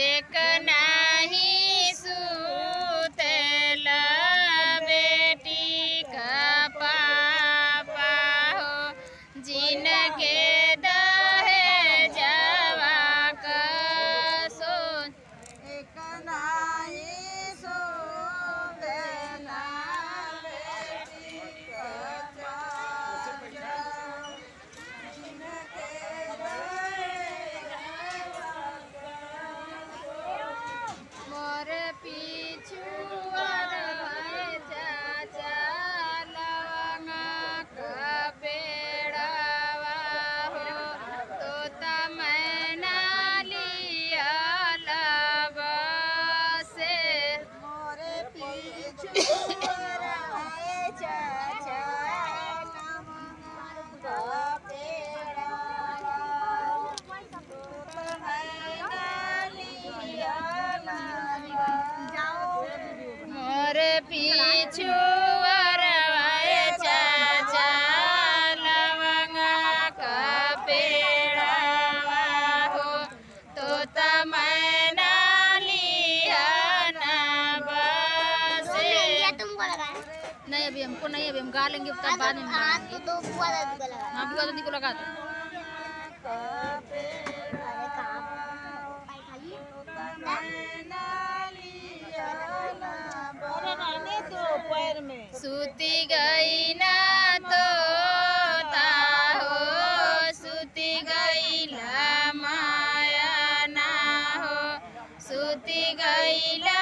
एक नाही सुतेला बेटी का पापा हो जिनके दहे जवा कसो एक नाही सुतेला बेटी का मोर पीछू चाचा लवंगा का पेड़वा हो तो तमैना लिया लबसे मोरे पीछू रहे चाचा लवंगा का पेड़ा मोर पीछू वरवाए चाचा लवंगा का पेड़वा हो तो तमैना लिया न बसे। नहीं अभी हमको नहीं, अभी हम गा लेंगे तब बाद में गाएंगे। तो बुआ दादी को लगा। हाँ बुआ दादी को लगा दो। पैर में सूती गई ना तो हो सूती गई ला माया ना हो सूती गई ला